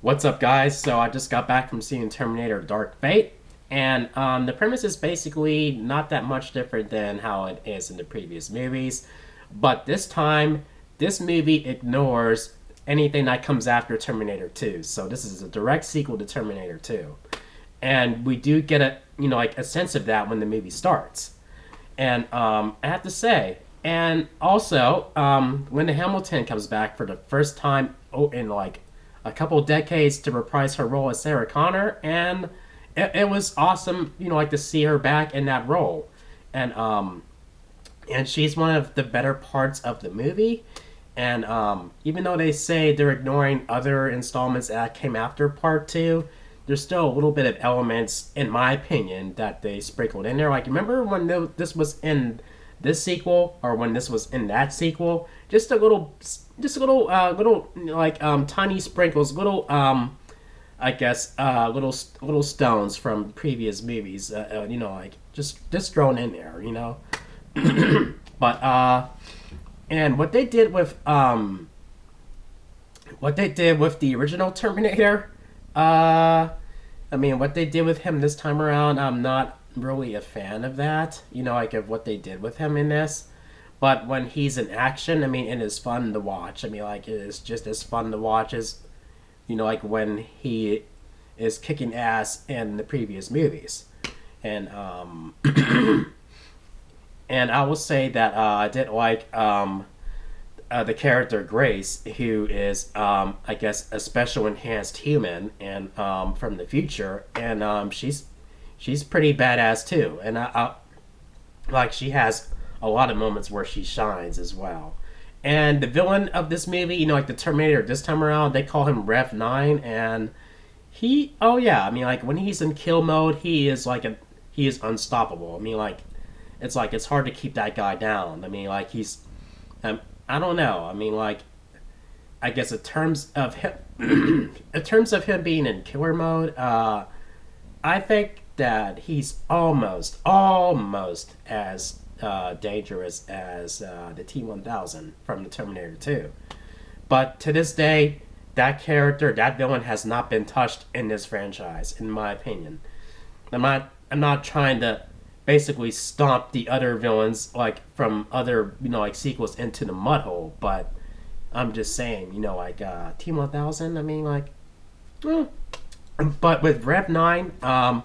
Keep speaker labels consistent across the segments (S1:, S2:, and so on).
S1: What's up, guys? So I just got back from seeing Terminator Dark Fate, and the premise is basically not that much different than how it is in the previous movies. But this time, this movie ignores anything that comes after Terminator 2. So this is a direct sequel to Terminator 2. And we do get a sense of that when the movie starts. And I have to say, and also, Linda Hamilton comes back for the first time in like a couple decades to reprise her role as Sarah Connor, and it was awesome, to see her back in that role, and she's one of the better parts of the movie. And even though they say they're ignoring other installments that came after Part Two, there's still a little bit of elements, in my opinion, that they sprinkled in there. Like, remember when this was in this sequel, or when this was in that sequel? Little like tiny sprinkles, little I guess little stones from previous movies. Like just thrown in there. But and what they did with the original Terminator, what they did with him this time around, I'm not really a fan of that. Like of what they did with him in this. But when he's in action, it is fun to watch. It is just as fun to watch as, like when he is kicking ass in the previous movies. And and I will say that I did like the character Grace, who is, I guess, a special enhanced human and from the future, and she's pretty badass too, and she has a lot of moments where she shines as well. And the villain of this movie, like the Terminator this time around, they call him Rev 9, and oh yeah, when he's in kill mode, he is unstoppable. It's hard to keep that guy down. I don't know. I guess in terms of him, in terms of him being in killer mode, I think that he's almost as dangerous as the T-1000 from the Terminator 2. But to this day, that villain has not been touched in this franchise, in my opinion. I'm not trying to basically stomp the other villains from other sequels into the mud hole, but I'm just saying, T-1000. But with Rev 9, I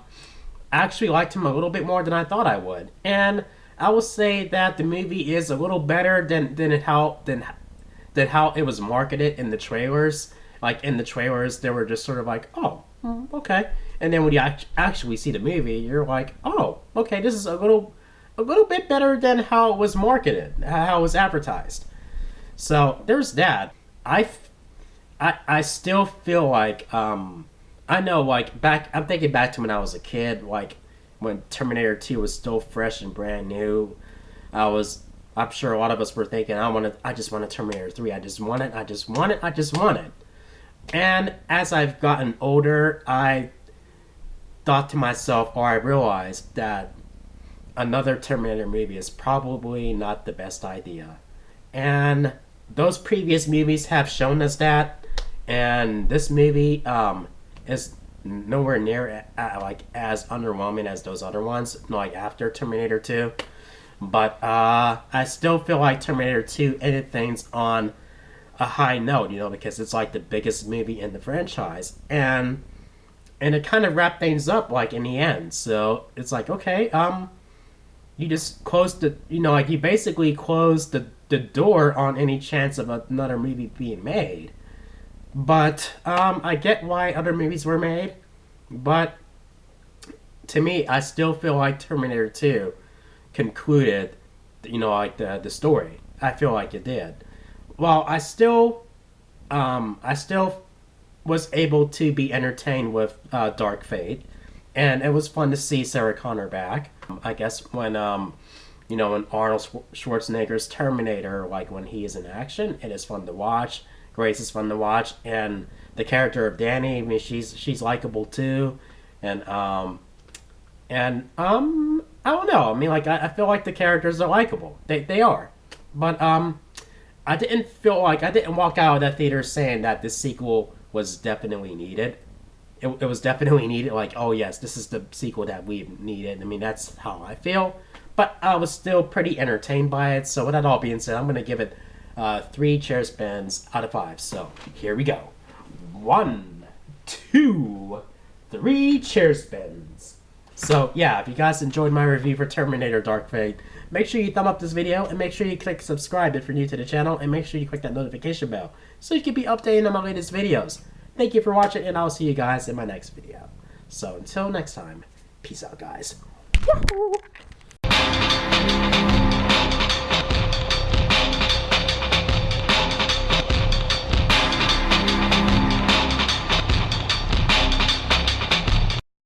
S1: actually liked him a little bit more than I thought I would, and I will say that the movie is a little better than how it was marketed in the trailers. Like in the trailers, they were just sort of like, oh, okay, and then when you actually see the movie, you're like, oh, okay, this is a little bit better than how it was marketed, how it was advertised. So there's that. I still feel like I know, I'm thinking back to when I was a kid, when Terminator 2 was still fresh and brand new. I'm sure a lot of us were thinking, I just want a Terminator 3. I just want it. And as I've gotten older, I thought to myself, or I realized that another Terminator movie is probably not the best idea. And those previous movies have shown us that, and this movie is nowhere near as underwhelming as those other ones, after Terminator 2. But I still feel like Terminator 2 ended things on a high note, because it's the biggest movie in the franchise, and it kind of wrapped things up in the end. So it's okay, you just closed you basically closed the door on any chance of another movie being made. But I get why other movies were made, but to me, I still feel like Terminator 2 concluded, the story. I feel like it did. Well, I still was able to be entertained with Dark Fate, and it was fun to see Sarah Connor back. I guess when when Arnold Schwarzenegger's Terminator, when he is in action, it is fun to watch. Grace is fun to watch, and the character of Danny, she's likable too, and I don't know. I feel like the characters are likable. They are, but I didn't walk out of that theater saying that this sequel was definitely needed. It was definitely needed. Like, oh yes, this is the sequel that we needed. I mean, that's how I feel. But I was still pretty entertained by it. So with that all being said, I'm gonna give it 3 chair spins out of 5. So here we go. 1, 2, 3 chair spins. So yeah, if you guys enjoyed my review for Terminator Dark Fate, make sure you thumb up this video and make sure you click subscribe if you're new to the channel, and make sure you click that notification bell so you can be updated on my latest videos. Thank you for watching, and I'll see you guys in my next video. So until next time, peace out, guys. Woohoo!